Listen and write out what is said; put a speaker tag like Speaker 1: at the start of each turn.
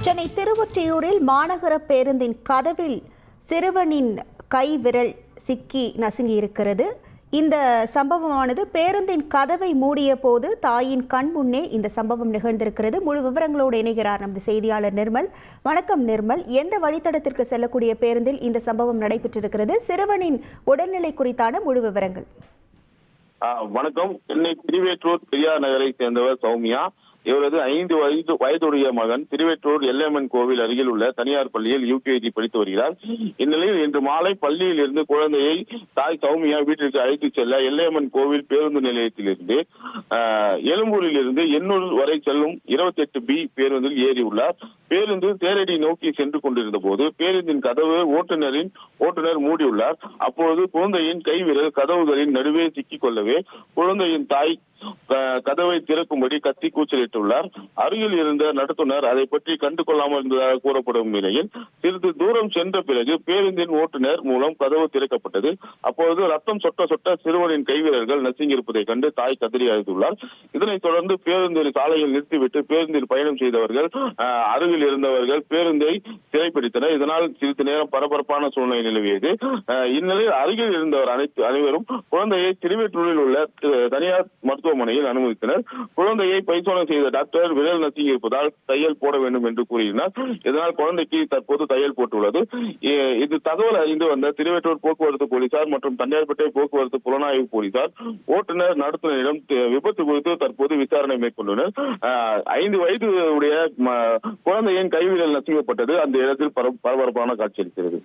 Speaker 1: சென்னை திருவொற்றியூரில் மாநகர பேருந்தின் கதவில் சிறுவனின் கை விரல் சிக்கி நசுங்கியிருக்கிறது. இந்த சம்பவமானது பேருந்தின் கதவை மூடிய போது தாயின் கண் முன்னே இந்த சம்பவம் நிகழ்ந்திருக்கிறது. முழு விவரங்களோடு இணைகிறார் நமது செய்தியாளர் நிர்மல். வணக்கம் நிர்மல், எந்த வழித்தடத்திற்கு செல்லக்கூடிய பேருந்தில் இந்த சம்பவம் நடைபெற்றிருக்கிறது? சிறுவனின் உடல்நிலை குறித்தான முழு விவரங்கள்.
Speaker 2: வணக்கம். சென்னை திருவேற்றூர் பெரியார் நகரை சேர்ந்தவர் சௌமியா. இவரது 5 வயதுடைய மகன் திருவேற்றூர் எல்லையம்மன் கோவில் அருகில் உள்ள தனியார் பள்ளியில் யூகேஜி படித்து வருகிறார். இந்நிலையில் இன்று மாலை பள்ளியில் இருந்து குழந்தையை தாய் சௌமியா வீட்டிற்கு அழைத்து செல்ல எல்லையம்மன் கோவில் பேருந்து நிலையத்திலிருந்து எழும்பூரில் இருந்து எண்ணூர் வரை செல்லும் 28B பேருந்தில் ஏறியுள்ளார். பேருந்து தேரடி நோக்கி சென்று கொண்டிருந்த போது பேருந்தின் கதவு ஓட்டுநர் மூடியுள்ளார். அப்போது குழந்தையின் கைவிரல் கதவுகளின் நடுவே சிக்கிக் கொள்ளவே குழந்தையின் தாய் கதவை திறக்கும்படி கத்தி கூச்சலிட்டுள்ளார். அருகில் இருந்த நடத்துனர் அதை பற்றி கண்டு கொள்ளாமல் இருந்ததாக கூறப்படும் நிலையில் சிறிது தூரம் சென்ற பிறகு பேருந்தின் ஓட்டுநர் மூலம் கதவு திறக்கப்பட்டது. அப்போது ரத்தம் சொட்ட சொட்ட சிறுவனின் கைவிரல்கள் நசுங்கியிருப்பதை கண்டு தாய் கதறி அழுதுள்ளார். இதனைத் தொடர்ந்து பேருந்தில் சாலையில் நிறுத்திவிட்டு பேருந்தில் பயணம் செய்தவர்கள் அருகில் இருந்தவர்கள் பேருந்தை சிறைப்பிடித்தனர். இதனால் சிறிது நேரம் பரபரப்பான சூழ்நிலை நிலவியது. இந்நிலையில் அருகில் இருந்தவர் அனைவரும் குழந்தையை திருவேற்றூரில் உள்ள தனியார் மருத்துவமனையில் அனுமதித்தனர். குழந்தையை பரிசோதனை செய்த டாக்டர் விரல் நசுங்கி இருப்பதால் தையல் போட வேண்டும் என்று கூறினார். இதனால் குழந்தைக்கு தற்போது தையல் போட்டுள்ளது. இது தகவல் அறிந்து வந்த திருவேற்றூர் போக்குவரத்து போலீசார் மற்றும் தண்டையார்பேட்டை போக்குவரத்து புலனாய்வு போலீசார் ஓட்டுநர் நடத்துனரிடம் விபத்து குறித்து தற்போது விசாரணை மேற்கொண்டனர். 5 வயது உடைய குழந்தையின் கைவிரல் நசுங்கப்பட்டது அந்த இடத்தில் பரபரப்பான காட்சியளிக்கிறது.